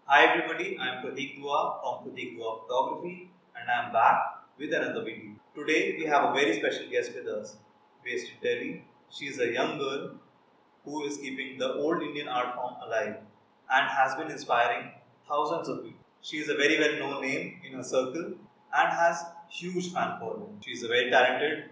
Hi everybody, I am Pratik Dua from Pratik Dua Photography and I am back with another video. Today we have a very special guest with us, based in Delhi. She is a young girl who is keeping the old Indian art form alive and has been inspiring thousands of people. She is a very well known name in her circle and has huge fan following. She is a very talented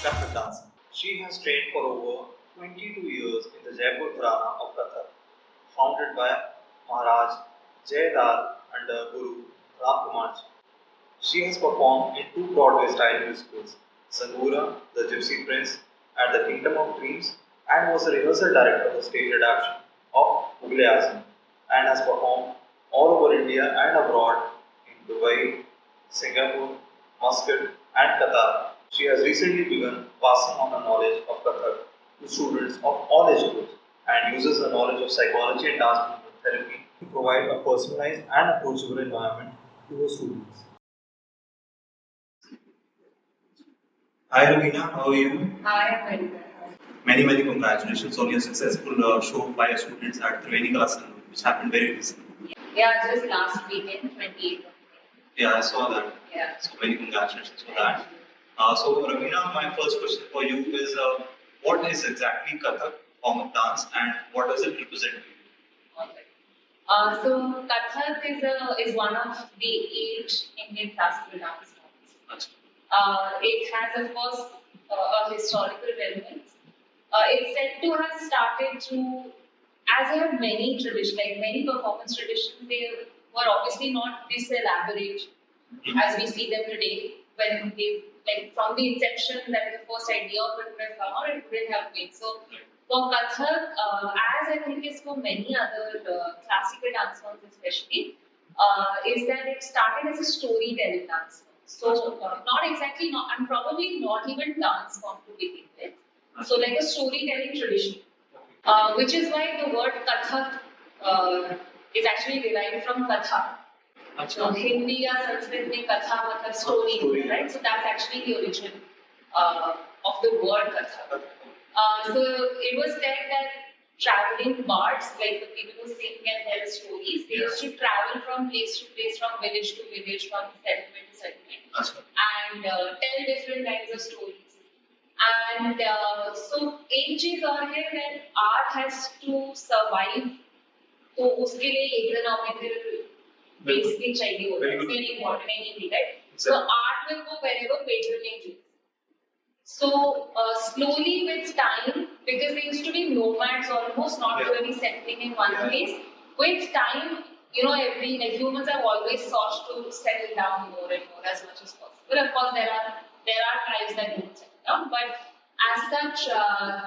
Kathak dancer. She has trained for over 22 years in the Jaipur Gharana of Kathak, founded by Maharaj Jayalal under Guru Ram Kumar Ji. She has performed in two Broadway style musicals, Sangura, The Gypsy Prince, and The Kingdom of Dreams, and was a rehearsal director of the stage adaptation of Mughal Azam, and has performed all over India and abroad in Dubai, Singapore, Muscat, and Qatar. She has recently begun passing on her knowledge of Kathak to students of all age groups and uses her knowledge of psychology and dance movement therapy to provide a personalized and approachable environment to her students. Hi Raveena, how are you? Hi, I'm very good. Many congratulations on your successful show by your students at Triveni class, which happened very recently. Yeah, just last weekend, 28th. Yeah, I saw that. Yeah. So many congratulations for that. So Raveena, my first question for you is, what is exactly Kathak form of dance and what does it represent to you? Okay. So Kathak is one of the 8 Indian classical dance forms. It has, of course, a historical relevance. It's said to have started through, as they have many traditions, like many performance traditions, they were obviously not this elaborate as we see them today. When they, like from the inception, that the first idea of it would have come out, it wouldn't have been. So for Kathak, as I think is for many other classical dance forms especially, is that it started as a storytelling dance form. So not exactly, and probably not even dance form to begin with. So like a storytelling tradition, which is why the word Kathak is actually derived from Katha. So Hindi or Sanskrit में कथा मतलब story, right? So that's actually the origin of the word katha. So it was said that traveling bards, like the people who sing and tell stories, they used to travel from place to place, from village to village, from settlement to settlement, and tell different kinds of stories. And so एक चीज और है that art has to survive, तो उसके लिए economical basically चाहिए होता है. It's very important anything, right? So art will go wherever patronage is. So slowly with time, because they used to be nomads almost, not really settling in one place. With time, every like humans have always sought to settle down more and more as much as possible. Of course, there are tribes that don't settle down, but as such,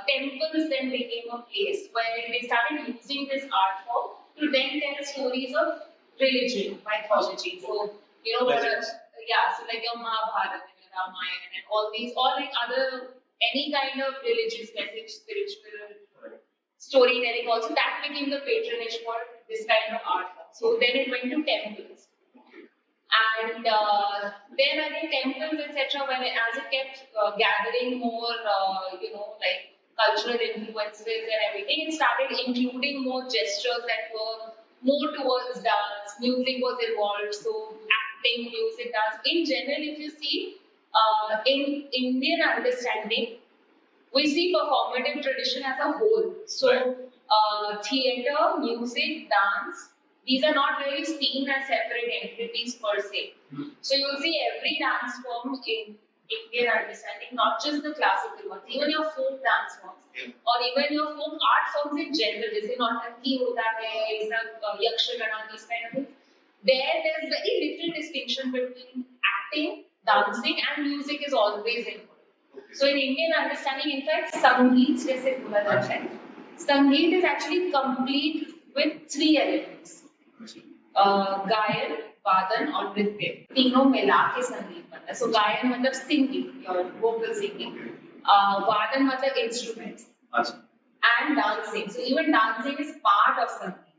temples then became a place where they started using this art form to then tell stories of religion, mythology. So, so like your Mahabharata, your Ramayana, and all these, or like other, any kind of religious message, spiritual storytelling, also that became the patronage for this kind of art form. So then it went to temples. And then I think temples, etc., when as it kept gathering more, like cultural influences and everything, it started including more gestures that were more towards dance. Music was involved, so acting, music, dance. In general, if you see, in Indian understanding, we see performative tradition as a whole. So, theatre, music, dance, these are not really seen as separate entities per se. So, you'll see every dance form in Indian understanding, not just the classical ones, even your folk dance forms, or even your folk art forms in general. Jैसे नौटंकी होता है, Yakshagana, these kind of things. There's very little distinction between acting, dancing, and music is always involved. So in Indian understanding, in fact, Sangeet, जैसे बोला जाता है, Sangeet is actually complete with 3 elements. गायन, वादन और नृत्य, तीनों मिला के संगीत बनता है. So गायन मतलब singing, your vocal singing. Vadan matlab instruments, Achha. and dancing. So even dancing is part of Sangeet.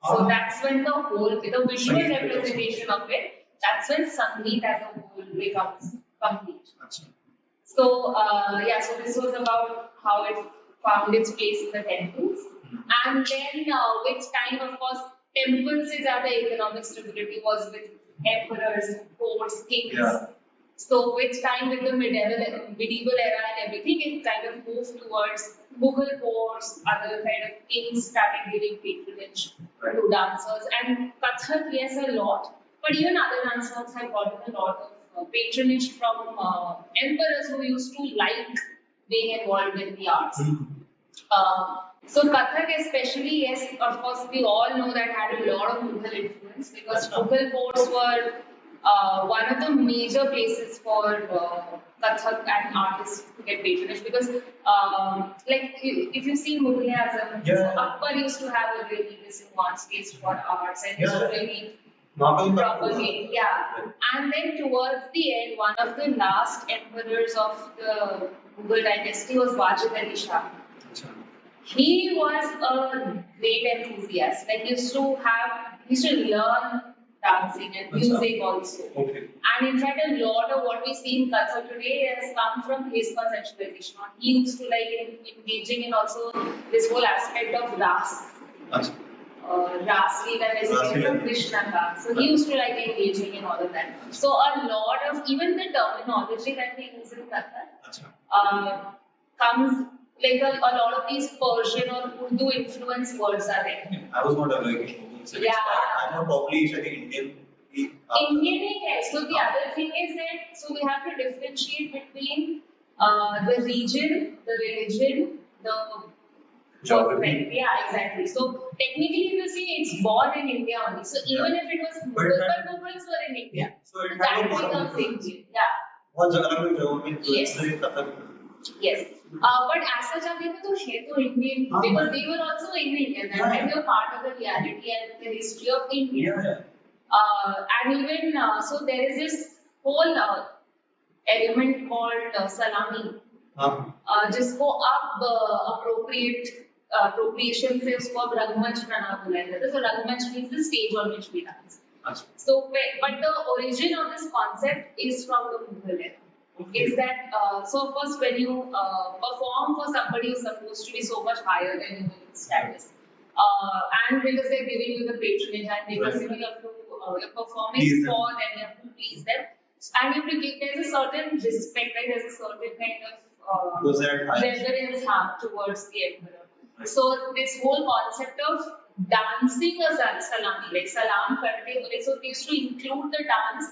So that's when the visual representation of it, that's when Sangeet as a whole becomes complete. Achha. So so this was about how it found its place in the temples. And then with time, of course, temples is other economic stability was with emperors, courts, kings. Yeah. So with time, with the medieval era and everything, it kind of moved towards Mughal courts, other kind of kings started giving patronage to dancers. And Kathak, yes, a lot. But even other dance forms have gotten a lot of patronage from emperors who used to like being involved in the arts. So Kathak especially, yes, of course, we all know that had a lot of Mughal influence because Mughal courts were one of the major places for Kathak and artists to get patronage because, like, if you see Mughalism, so Akbar used to have a really this advanced taste for arts and used to really propagate, And then towards the end, one of the last emperors of the Mughal dynasty was Wajid Ali Shah. He was a great enthusiast. Like he used to learn dancing and music also. Okay. And in fact, a lot of what we see in Kathak today has come from his conceptualization. He used to like engaging in also this whole aspect of ras. Ras Leela basically from Krishna dance. So he used to like engaging in all of that. So a lot of even the terminology that we use in Kathak comes like a lot of these Persian or Urdu influence words are there. I was not aware of I'm not probably Indian. Indian, yes. So the other thing is that so we have to differentiate between the region, the religion, the geography. Yeah, exactly. So technically, if you see, it's born in India only. So even if it was Mughals were in India, so it that becomes Indian. Yeah. What geography Yes. Yes. But as such, they were Indian because they were also in India. That they were part of the reality and the history of India. And even so, there is this whole element called salami. जिसको अब appropriation से उसको अब रंगमंच प्रणाम बुलाया जाता है. So रंगमंच means the stage on which we dance. So, but the origin of this concept is from the Mughal era. Is that so? Of course, when you perform for somebody who's supposed to be so much higher than human status, and because they're giving you the patronage and because you have to you're performing for them, you have to please them, and you have to give. There's a certain respect, right? There's a certain kind of reverence towards the emperor. So this whole concept of dancing a salami, like salam karte, like so they used to include the dance.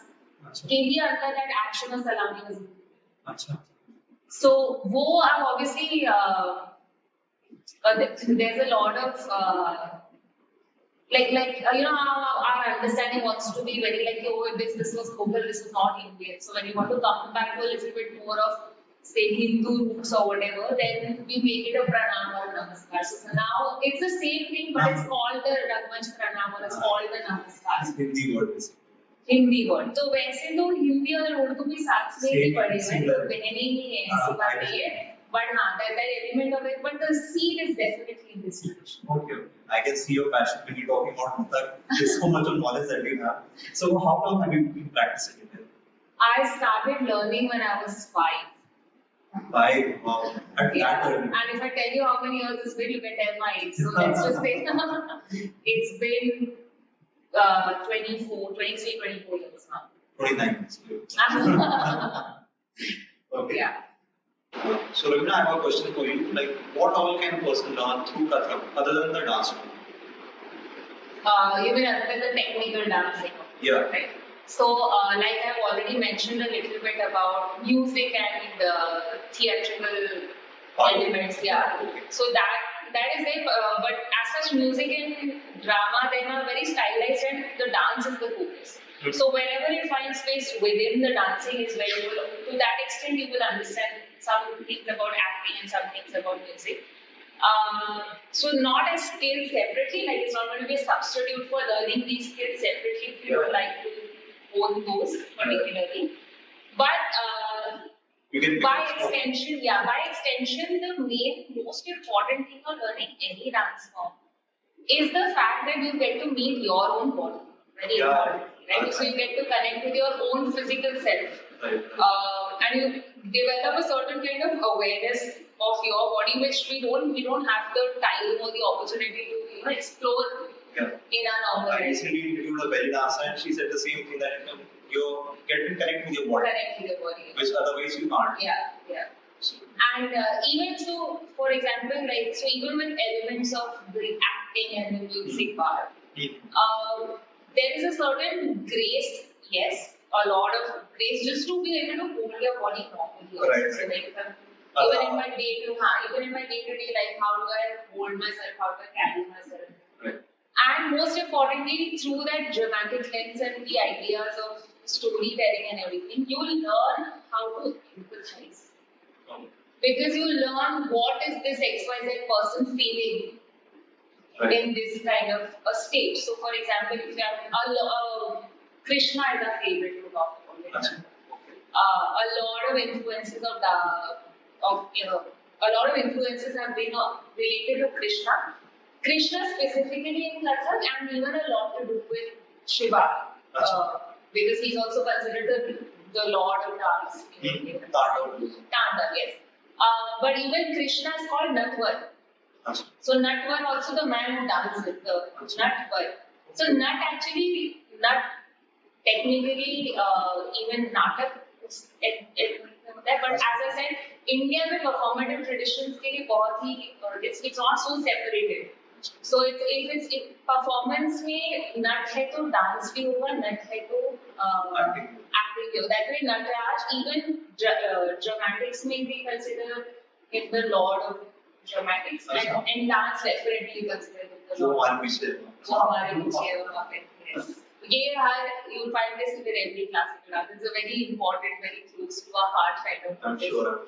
के भी अंदर that action of salami was included. So वो अब obviously there's a lot of our understanding wants to be very like this was Mughal, this was not Indian. So when you want to come back to a little bit more of say Hindu roots or whatever, then we make it a pranam or namaskar. So now it's the same thing, but it's called the Rangmanch pranam or it's called the namaskar. Hindi word तो वैसे तो हिंदी और उर्दू भी साथ में ही पढ़े हैं तो बहने ही है ऐसी बात नहीं है but that element of it but the seed is definitely in this tradition. Okay, I can see your passion when you're talking about that. There's so much of knowledge that you have. So how long have you been practicing it? I started learning when I was 5. 5? Wow. And if I tell you how many years it's been, you can tell my age. So let's just say it's been 24 years now. 29. Okay. Yeah. So Raveena, I have a question for you. Like, what all can a person learn through Kathak other than the dance? You mean other than the technical dancing? Yeah. Right. So, like I've already mentioned a little bit about music and theatrical elements. Yeah. So that is it. But as such, music and drama, they are very stylized, and the dance is the focus. So wherever you find space within the dancing is where you will, to that extent, you will understand some things about acting and some things about music. So not as skills separately, like it's not going to be a substitute for learning these skills separately if you would like to own those particularly. But You get by extension, the most important thing of learning any dance form is the fact that you get to meet your own body. Very important. Right? So you get to connect with your own physical self. Right. And you develop a certain kind of awareness of your body, which we don't have the time or the opportunity to explore in our normal life. I recently interviewed a belly dancer and she said the same thing, that you get to connect with your body. Connect with your body. Which otherwise you can't. Yeah. And even so, for example, so even with elements of the acting and the music part, there is a certain grace, yes, a lot of grace just to be able to hold your body properly. Right. So even in my day-to-day life, how do I hold myself, how do I carry myself? Right. And most importantly, through that dramatic lens and the ideas of storytelling and everything, you learn how to empathize. Because you learn what is this XYZ person feeling in this kind of a state. So, for example, if you have Krishna is our favorite to talk about. A lot of influences a lot of influences have been related to Krishna. Krishna specifically in Kathak, and even a lot to do with Shiva, because he's also considered the lord of dance. Tanda, yes. But even Krishna is called Natvar. So Natvar also the man who dances, the Natvar. So Nat technically even Natak is there, but as I said, India में performative traditions के लिए बहुत ही it's not so separated. So if performance में नट है तो dance भी होगा, नट है तो acting भी होगा. That way Nataraj even dramatics में भी consider him the lord of dramatics, and dance definitely consider him the lord. जो हमारे पीछे है वहाँ पे. Yes. You'll find this in every classical dance. It's a very important, very close to our heart kind of I'm sure.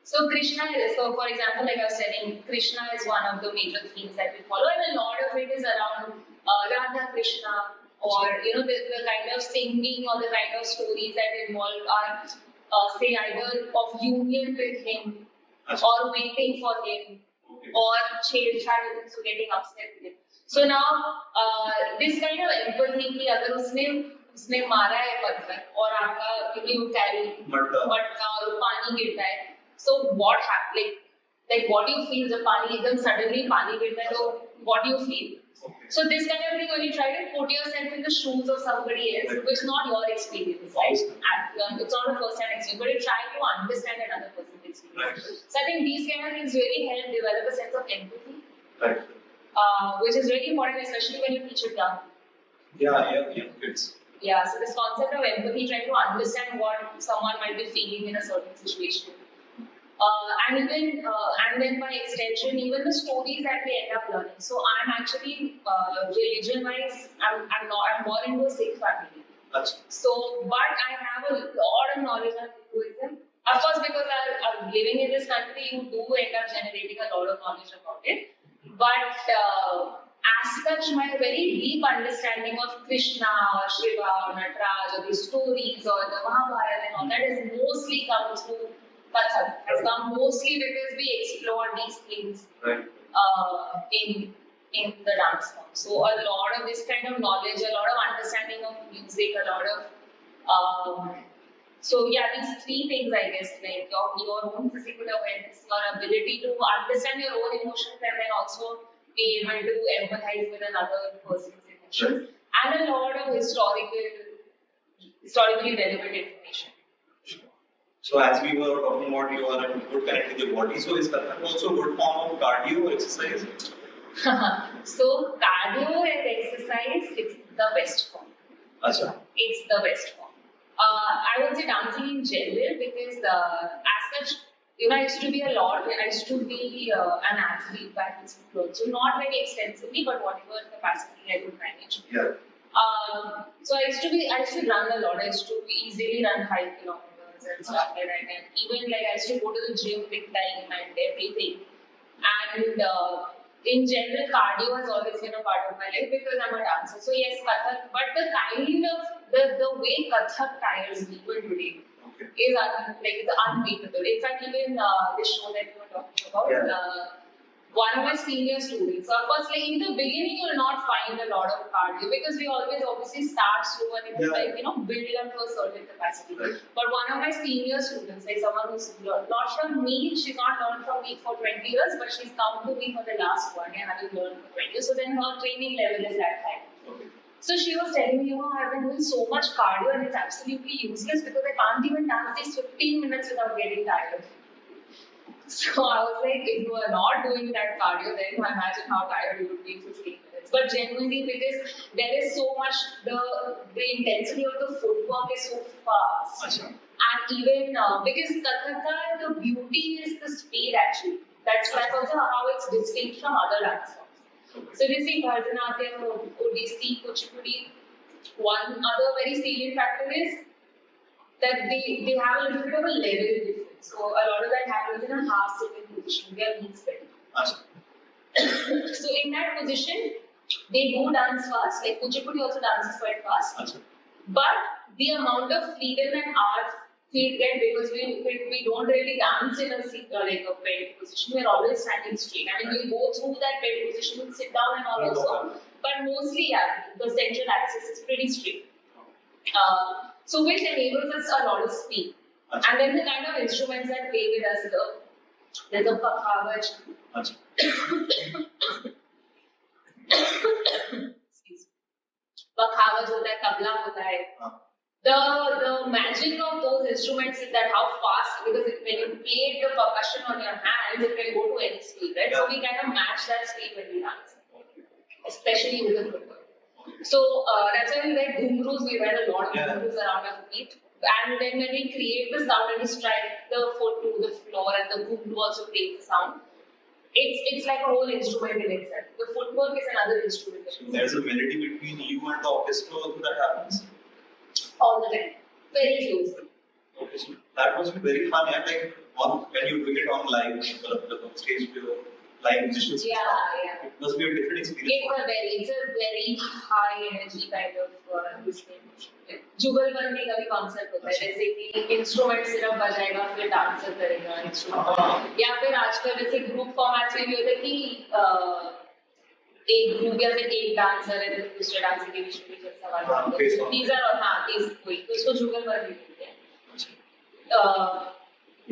So Krishna is, so for example, like I was saying, Krishna is one of the major themes that we follow, and a lot of it is around Radha Krishna, or the kind of singing or the kind of stories that involve are say either of union with him, or waiting for him, or children with him, so getting upset with him. So now this kind of empathy कि अगर उसने मारा है पत्थर और आपका you carry मटका और पानी गिरता है. So what happened? Like what do you feel? जब पानी एकदम suddenly पानी गिरता है तो what do you feel? So this kind of thing, when you try to put yourself in the shoes of somebody else, which is not your experience, right? It's not a first-hand experience, but you try to understand another person's experience. So I think these kind of things really help develop a sense of empathy, which is really important, especially when you teach it young. Yeah, kids. Yeah, so this concept of empathy, trying to understand what someone might be feeling in a certain situation. And then by extension, even the stories that we end up learning. So I'm actually religion-wise, I'm more into a Sikh family. So, but I have a lot of knowledge on Hinduism. Of course, because I'm living in this country, you do end up generating a lot of knowledge about it. But as such, my very deep understanding of Krishna or Shiva or Nataraj or the stories or the Mahabharata and all that has mostly come through Kathak. Has come mostly because we explore these things in the dance form. So a lot of this kind of knowledge, a lot of understanding of music, a lot of so yeah, these three things, I guess, like your own physical awareness, your ability to understand your own emotions, and then also be able to empathize with another person's emotions, and a lot of historically relevant information. So as we were talking about, you are a good connect with your body. So is Kathak also a good form of cardio exercise? So cardio and exercise, it's the best form. Achha. It's the best form. I would say dancing in general, because as such, I used to be an athlete back in school. So not very extensively, but whatever capacity I could manage. Yeah. So I used to run a lot. I used to easily run 5 kilometers and stuff like that. And even like I used to go to the gym big time and everything. And in general, cardio has always been a part of my life because I'm a dancer. So yes, Kathak, but the kind of the way Kathak tires people today it's unbeatable. In fact, even this show that we were talking about, one of my senior students. So of course, like in the beginning, you'll not find a lot of cardio because we always obviously start slow and it's like build up to a certain capacity. Right. But one of my senior students, like someone who's learned, not from me, she's not learned from me for 20 years, but she's come to me for the last 1 year having learned for 20 years. So then her training level is that high. Okay. So she was telling me, I've been doing so much cardio and it's absolutely useless because I can't even dance these 15 minutes without getting tired. So I was like, if you are not doing that cardio, then imagine how tired you would be in 15 minutes. But genuinely, because there is so much, the intensity of the footwork is so fast. And even because Kathak, the beauty is the speed actually. That's also how it's distinct from other dance forms. So we see Bharatanatyam, Odissi, Kuchipudi. One other very salient factor is that they have a little bit of a level difference. So a lot of that happens in a half sitting position, where knees bend. So in that position, they do dance fast, like Kuchipudi also dances quite fast. But the amount of freedom and art we get because we don't really dance in a like a bed position, we're always standing straight. I mean, we go through that bed position, we sit down and all also, but mostly, the central axis is pretty straight. So which enables us a lot of speed. And then the kind of instruments that play with us, there's a pakhavaj. Pakhavaj hota hai, tabla hota hai. The magic of those instruments is that how fast, because when you play the percussion on your hands, it can go to any speed, right? So we kind of match that speed when we dance, especially with the footwork. So that's why we wear ghungroos, we wear a lot of ghungroos around our feet. And then when we create the sound and we strike the foot to the floor and the ghungroo also creates the sound, it's like a whole instrument in itself. The footwork is another instrument. There's a melody between you and the orchestra also that happens? All the time. Very closely. Okay, so that must be very fun, yeah? Like when you do it on live, on stage with your live musicians. Yeah. It must be a different experience. It's a very high energy kind of this thing. जुगलबंदी का भी concept होता है जैसे कि instrument सिर्फ बजाएगा फिर dancer करेगा इंस्ट्रूमेंट या फिर आजकल जैसे ग्रुप फॉर्मेट्स में भी होता है कि एक ग्रुप या फिर एक डांसर है दूसरे डांसर के बीच में जैसा वाला these कोई तो उसको जुगलबंदी बोलते हैं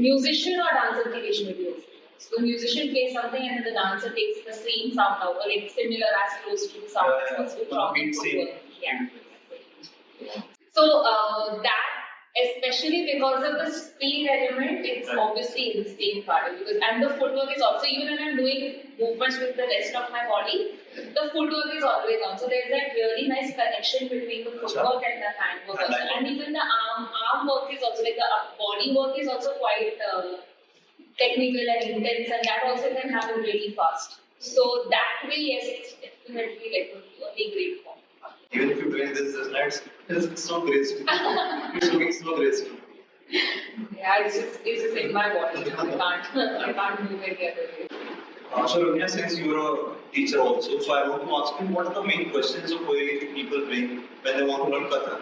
म्यूजिशियन और डांसर के बीच में भी होता है. So the musician plays something and then the dancer takes the same sound out, or like similar as close to the sound as from the footwork. Yeah. So that, especially because of the speed element, it's obviously insane cardio. Because and the footwork is also, even when I'm doing movements with the rest of my body, the footwork is always on. So there's that really nice connection between the footwork and the handwork also. And even the arm work is also like the body work is also quite technical and intense, and that also can happen really fast. So that way, yes, it's definitely like a really great form. Even if you're doing this nights, it's so graceful. It's looking so graceful. Yeah, it's just in my body. I can't move any other way. So Raveena, since you're a teacher also, so I want to ask you, what are the main questions of choreography people bring when they want to learn Kathak?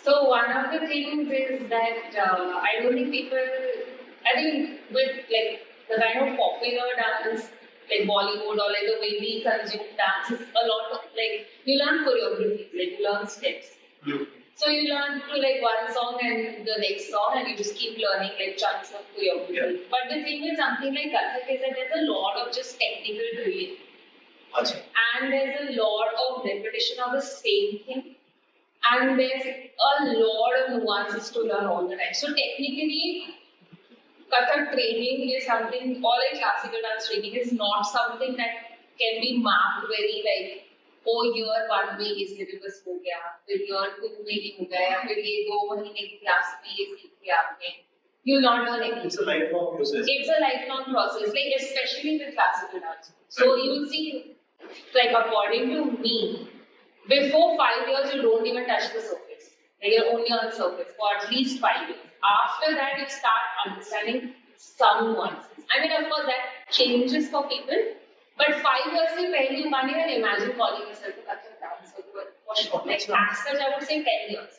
So one of the things is that I don't think people. I think with like the kind of popular dance, like Bollywood or like the way we consume dance, is a lot of like you learn choreography, like you learn steps. So you learn to like one song and the next song, and you just keep learning like chunks of choreography. But the thing with something like Kathak is that there's a lot of just technical drilling, and there's a lot of repetition of the same thing, and there's a lot of nuances to learn all the time. So technically, Kathak training is something, or like classical dance training is not something that can be mapped very like, oh year 1 में ये syllabus हो गया, फिर year 2 में ये हो गया, फिर ये 2 महीने की class में ये सीख लिया आपने. You will not learn anything. It's a lifelong process. It's a lifelong process, like especially with classical dance. So you will see, like according to me, before 5 years you don't even touch the surface. Like you're only on the surface for at least 5 years. After that, you start understanding some nuances. I mean, of course, that changes for people. But 5 years से पहले you can't even imagine calling yourself a Kathak dancer. For sure. Like as such, I would say 10 years.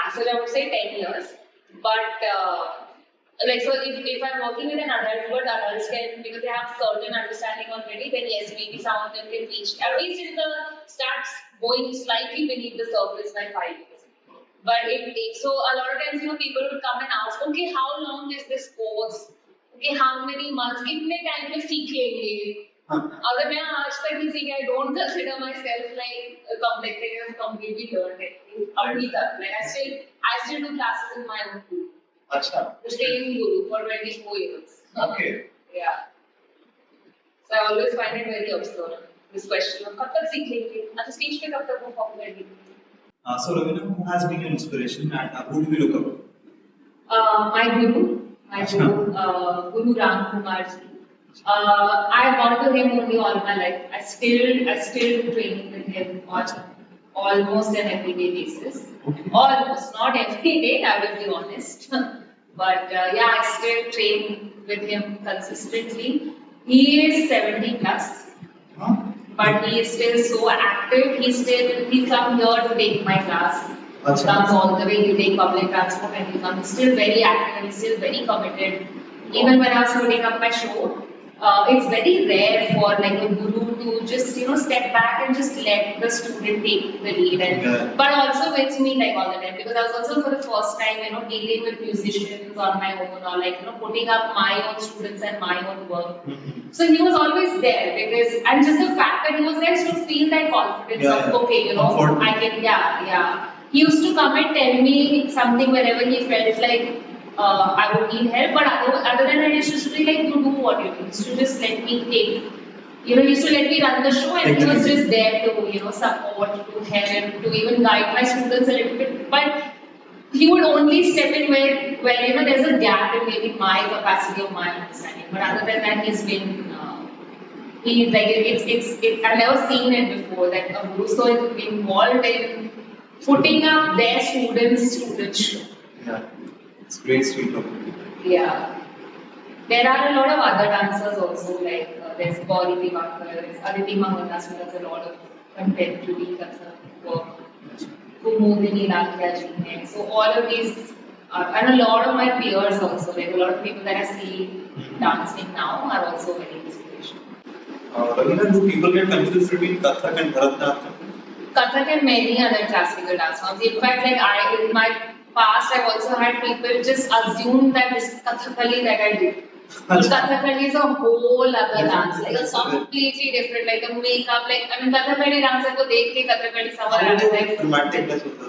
As such, I would say 10 years. But like so, if I'm working with an adult, what adults can, because they have certain understanding already, then yes, maybe some of them can reach at least in the starts going slightly beneath the surface by 5 years. But it takes, so a lot of times, people would come and ask, okay, how long is this course? Okay, how many months? कितने time में सीख लेंगे? अगर मैं आज तक नहीं सीखा, I don't consider myself like completely learned it. अभी तक, like I still do classes in my own group. अच्छा. The same guru for 24 years. Okay. Yeah. So I always find it very absurd, this question of कब तक सीख लेंगे? अच्छा stage पे कब तक perform करेंगे? So Raveena, who has been your inspiration and who do you look up to? My guru, Guru Ram Kumar ji. I have gone to him only all my life. I still do training with him on almost an everyday basis. Almost, not every day, I will be honest. But yeah, I still train with him consistently. He is 70 plus. But he is still so active. He come here to take my class. He comes all the way to take public transport and he comes still very active and he's still very committed. Even when I was putting up my show, it's very rare for like a guru to just step back and just let the student take the lead. And, but also with me like all the time, because I was also for the first time dealing with musicians on my own, or like putting up my own students and my own work. So he was always there, because and just the fact that he was there to feel that confidence of okay, I can, yeah. He used to come and tell me something whenever he felt like I would need help, but other than that, he used to be like, you do what you do. He used to just let me take, he used to let me run the show, and he was just there to support, to help, to even guide my students a little bit. But he would only step in where there's a gap in maybe my capacity or my understanding. But other than that, he's been he's like I've never seen it before that a guru so involved in putting up their students' show. Yeah, it's great street of it. Yeah. There are a lot of other dancers also, like there's Gauri Divakar, there's Aditi Mangalas, who does a lot of contemporary work. Kumudini Lakya ji hai. So all of these, and a lot of my peers also, like a lot of people that I see dancing now are also very inspirational. Raveena, do people get confused between Kathak and Bharatanatyam? Kathak and many other classical dance forms. In fact, like in my past, I've also had people just assume that this is Kathakali that I do. Kathakali is a whole other dance, like a completely different, like the makeup, Kathakali dancer ko dekh ke Kathakali samar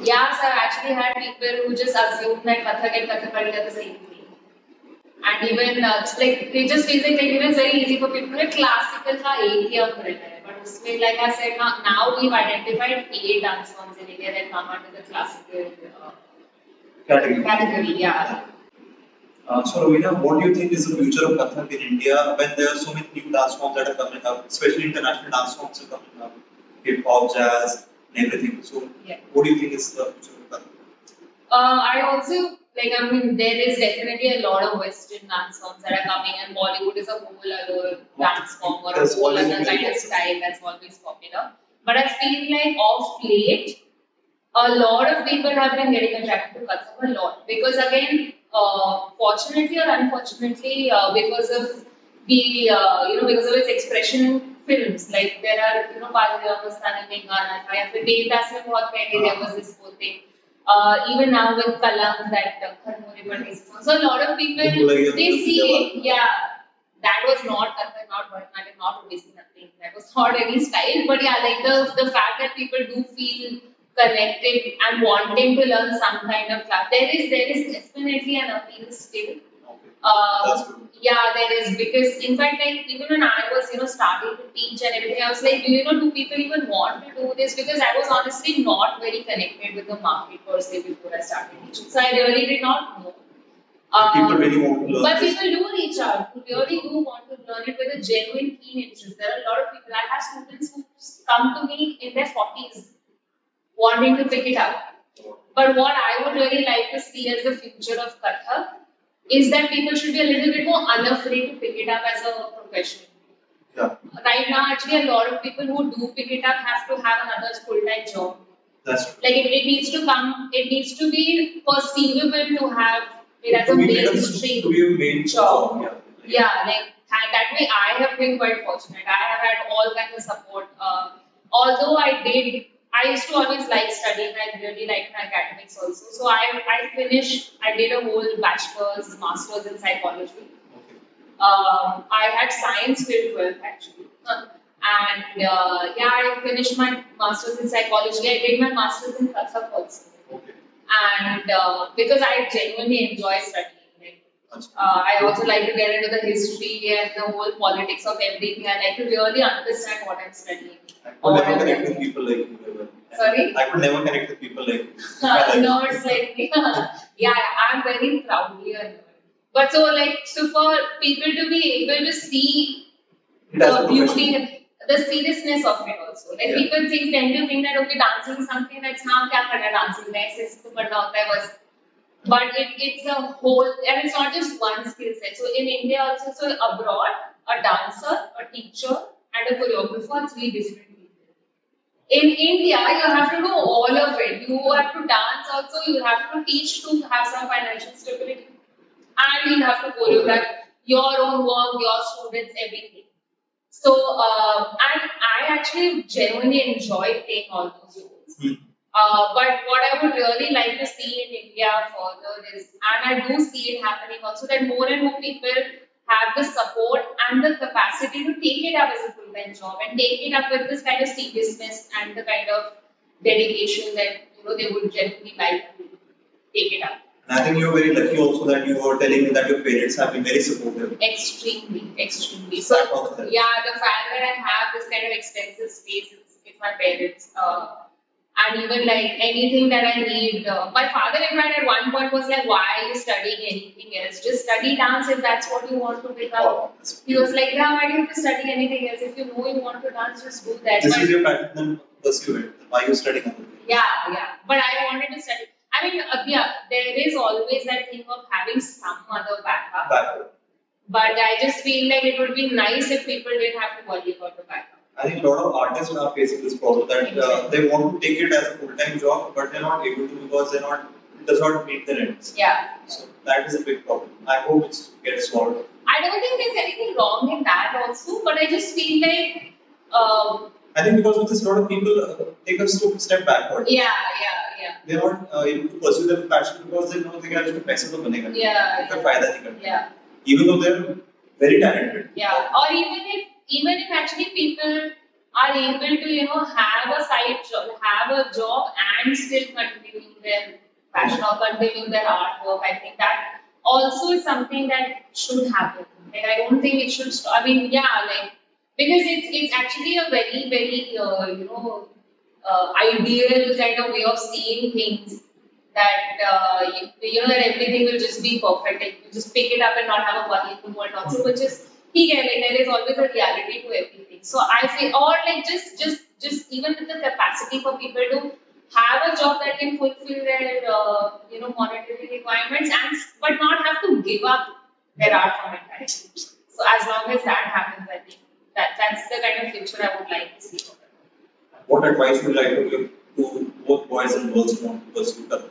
Yeah, so I've actually had people who just assume that Kathak and Kathakali are the same thing. And even it's like they just feel like it's very easy for people to classical ka ek hi umbrella hai. But usme, like I said, now we've identified 8 dance forms in India that come under the classical category. Yeah. So Raveena, what do you think is the future of Kathak in India when there are so many new dance forms that are coming up, especially international dance forms are coming up, hip hop, jazz, and everything. So, what do you think is the future of Kathak? I also there is definitely a lot of Western dance forms that are coming, and Bollywood is a whole other dance form or a whole other kind of style that's always popular. But I feel like of late, a lot of people have been getting attracted to Kathak a lot, because again, fortunately or unfortunately, because of the because of its expression in films, like there are Pajamastani mein Gana tha, ya fir Devdas mein bahut pehle there was this whole thing. Even now with Kalam, that Kharmore Pandit song. So a lot of people they see it, that was not Kathak, not Bharatanatyam, not obviously nothing. That was not any style, but like the fact that people do feel connected and wanting to learn some kind of class. There is definitely an appeal still. There is, because in fact, like even when I was starting to teach and everything, I was like, do people even want to do this? Because I was honestly not very connected with the market per se before I started teaching. So I really did not know. People really want to learn. But people do reach out, who really do want to learn it with a genuine keen interest. There are a lot of people. I have students who come to me in their 40s wanting to pick it up. But what I would really like to see as the future of Kathak is that people should be a little bit more unafraid to pick it up as a profession. Yeah. Right now, actually, a lot of people who do pick it up have to have another full-time job. That's true. Like it needs to come, it needs to be perceivable to have it as a mainstream to be a main job. Yeah. Yeah, like that way I have been quite fortunate. I have had all kinds of support. Although I used to always like studying. I really liked my academics also. So I did a whole bachelor's, master's in psychology. Okay. I had science till 12th actually. And yeah, I finished my master's in psychology. I did my master's in Kathak also. Okay. And because I genuinely enjoy studying. I also like to get into the history and the whole politics of everything. I like to really understand what I'm studying. I could never connect with people like you ever. Sorry? I could never connect with people like you. No, it's like, yeah, I'm very proudly a nerd. But so for people to be able to see the beauty, the seriousness of it also. Like people tend to think that okay, dancing is something that's now kya karna dancing hai, aise to karna hota hai bas. But it's a whole, and it's not just one skill set. So in India also, so abroad, a dancer, a teacher, and a choreographer are three different people. In India, you have to do all of it. You have to dance also, you have to teach to have some financial stability, and you have to choreograph your own work, your students, everything. So, and I actually genuinely enjoy playing all those roles. But what I would really like to see in India further is, and I do see it happening also, that more and more people have the support and the capacity to take it up as a full-time job and take it up with this kind of seriousness and the kind of dedication that they would genuinely like to take it up. And I think you're very lucky also that you were telling me that your parents have been very supportive. Extremely, extremely. So, yeah, the fact that I have this kind of extensive space is my parents. And even like anything that I need. My father, in fact, at one point was like, why are you studying anything else? Just study dance if that's what you want to pick up. He was like, yeah, why do you have to study anything else? If you know you want to dance, just do that. This is your passion, then pursue it. Why are you studying other things? Yeah. But I wanted to study. I mean, yeah, there is always that thing of having some other backup. But I just feel like it would be nice if people didn't have to worry about the backup. I think a lot of artists are facing this problem that they want to take it as a full-time job, but they're not able to because it does not meet their ends. Yeah. So that is a big problem. I hope it gets solved. I don't think there's anything wrong in that also, but I just feel like. I think because of this, a lot of people take a step backward. Yeah. They're not able to pursue their passion because they know they can just paisa to banega. Yeah. Even though they're very talented. Yeah. Or even if actually people are able to have a side job, have a job and still continuing their passion or continuing their artwork, I think that also is something that should happen. Like I don't think it should stop. I mean, yeah, like because it's actually a very very ideal kind of way of seeing things that that everything will just be perfect. Like you just pick it up and not have a worry in the world also, which is there is always a reality to everything. So I feel, or like just even with the capacity for people to have a job that can fulfill their monetary requirements but not have to give up their art form entirely. So as long as that happens, I think that's the kind of future I would like to see. What advice would you like to give to both boys and girls who want to pursue Kathak?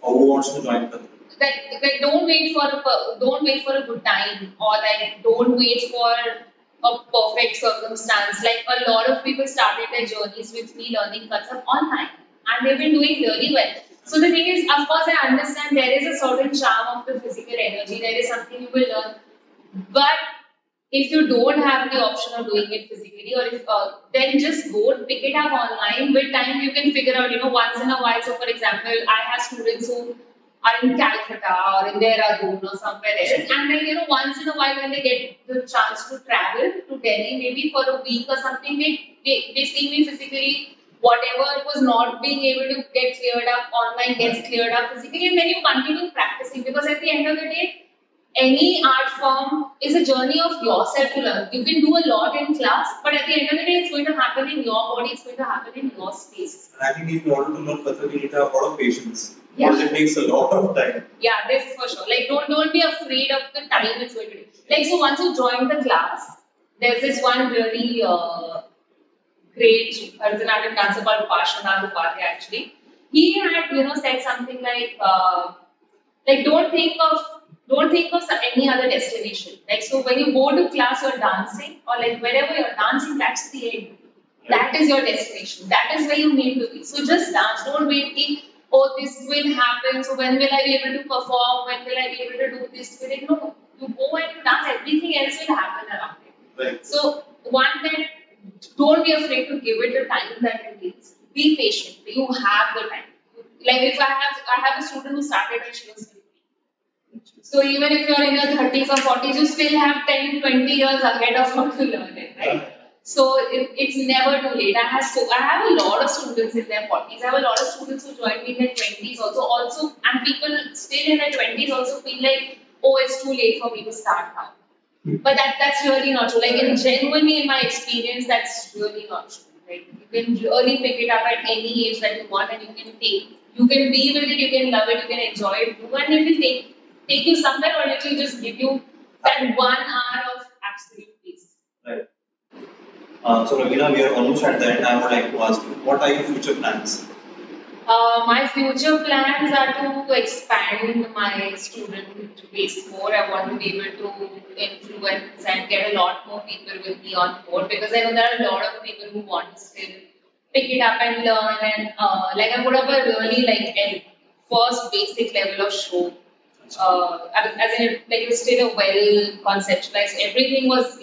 Or who wants to join Kathak? Like don't wait for a good time, or like don't wait for a perfect circumstance. Like a lot of people started their journeys with me learning Kathak online, and they've been doing really well. So the thing is, of course, I understand there is a certain charm of the physical energy. There is something you will learn, but if you don't have the option of doing it physically, or if then just go pick it up online. With time, you can figure out. Once in a while. So, for example, I have students who are in Calcutta or in Dehradun or somewhere else, and then once in a while when they get the chance to travel to Delhi, maybe for a week or something, they see me physically. Whatever was not being able to get cleared up online gets cleared up physically, and then you continue practicing, because at the end of the day, any art form is a journey of yourself to learn. You can do a lot in class, but at the end of the day, it's going to happen in your body, it's going to happen in your space. And I think if you want to learn Kathak, you need to have a lot of patience. Yeah. Because it takes a lot of time. Yeah, this is for sure. Like, don't be afraid of the time it's going to take. Like, so once you join the class, there's this one really great Bharatanatyam dancer called Parshvanath Upadhyay actually. He had, said something like don't think of any other destination. Like so when you go to class you're dancing or like wherever you're dancing, that's the end. That is your destination. That is where you need to be. So just dance. Don't wait till oh this will happen. So when will I be able to perform? When will I be able to do this? No. You go and you dance, everything else will happen around it. Right. So one thing, don't be afraid to give it the time that it needs. Be patient. You have the time. Like if I have a student who started when she was 15. So even if you're in your 30s or 40s, you still have 10, 20 years ahead of her to learn it, right? So it's never too late. I have a lot of students in their 40s. I have a lot of students who joined me in their 20s also, and people still in their 20s also feel like, oh, it's too late for me to start now. But that's really not true. Like genuinely in my experience, that's really not true. Right? You can really pick it up at any age that you want, and you can be with it, you can love it, you can enjoy it, and it will take you somewhere, or it will just give you that 1 hour of absolute peace. Right. So Raveena, we are almost at the end. I would like to ask you, what are your future plans? My future plans are to expand my student base more. I want to be able to influence and get a lot more people with me on board because I know there are a lot of people who want to still pick it up and learn and I put up a really a first basic level of show. As in it was still a well conceptualized. Everything was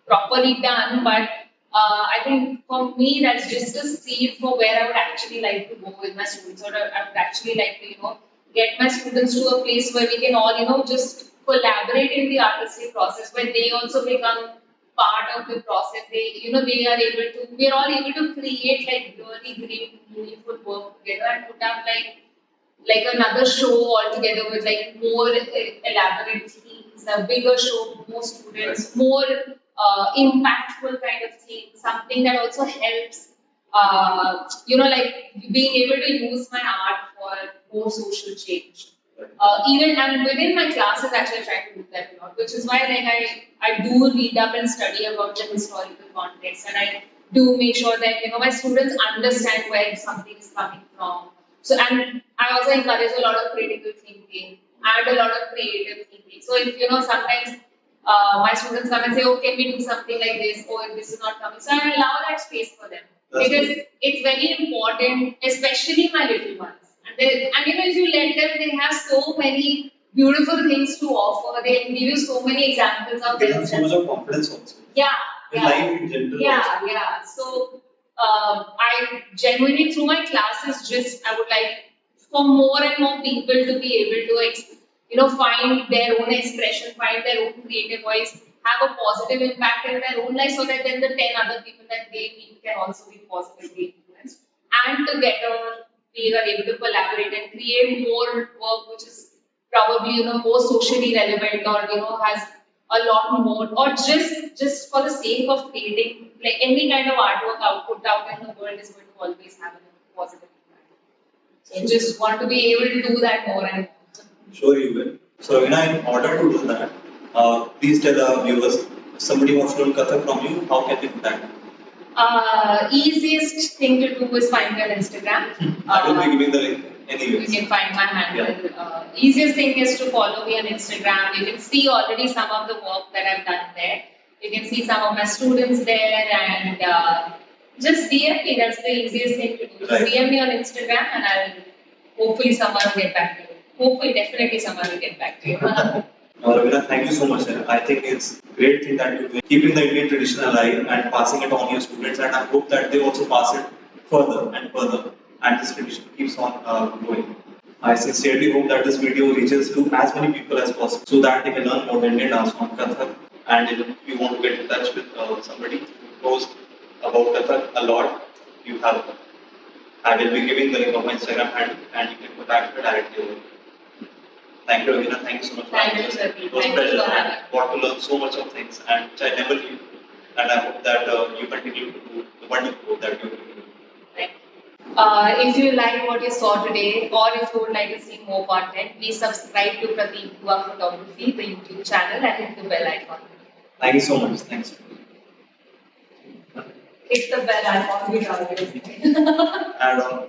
properly done, but I think for me that's just a seed for where I would actually like to go with my students, or I would actually like to get my students to a place where we can all just collaborate in the artistic process, where they also become part of the process. They are able to. We are all able to create really great, meaningful work together and put up another show altogether with more elaborate themes, a bigger show, more students, more impactful kind of thing, something that also helps, being able to use my art for more social change. Even and within my classes, actually, I try to do that a lot, which is why I do read up and study about the historical context, and I do make sure that my students understand where something is coming from. So, and I also encourage a lot of critical thinking and a lot of creative thinking. So, if sometimes my students come and say, "Oh, can we do something like this?" or "If this is not coming," so I allow that space for them because it's very important, especially my little ones. And if you let them, they have so many beautiful things to offer. They give you so many examples of They have so much of confidence also. Yeah. In life in general. Yeah. So I genuinely through my classes I would like for more and more people to be able to find their own expression, find their own creative voice, have a positive impact in their own life, so that then the 10 other people that they meet can also be positively influenced, and together we are able to collaborate and create more work which is probably more socially relevant, or has a lot more, or just for the sake of creating any kind of artwork output out in the world is going to always have a positive impact. So just want to be able to do that more and more. Sure you will. So Raveena, in order to do that, please tell our viewers, somebody wants to learn Kathak from you, how can they do that? Easiest thing to do is find me on Instagram. I will be giving the link anyways. You can find my handle. Easiest thing is to follow me on Instagram. You can see already some of the work that I've done there. You can see some of my students there, and just DM me. That's the easiest thing to do. Just DM me on Instagram, and I'll hopefully someone will get back to you. Hopefully, definitely someone will get back to you. Raveena, thank you so much. Sir. I think it's a great thing that you're doing, keeping the Indian tradition alive and passing it on to your students, and I hope that they also pass it further and further, and this tradition keeps on growing. I sincerely hope that this video reaches to as many people as possible, so that they can learn more Indian dance from Kathak. And if you want to get in touch with somebody who knows about Kathak a lot, you have. I will be giving the link of my Instagram handle, and you can contact me directly over. Thank you, Raveena. Thank you so much for Thank you, sir. It was a pleasure. I got to learn so much of things, and which I never knew. And I hope that you continue to do the wonderful work that you're doing. Thank you. If you like what you saw today, or if you would like to see more content, please subscribe to Prateek Dua Photography, the YouTube channel, and hit the bell icon. Thank you so much. Thanks. Hit the bell, I'll call you down. Add on.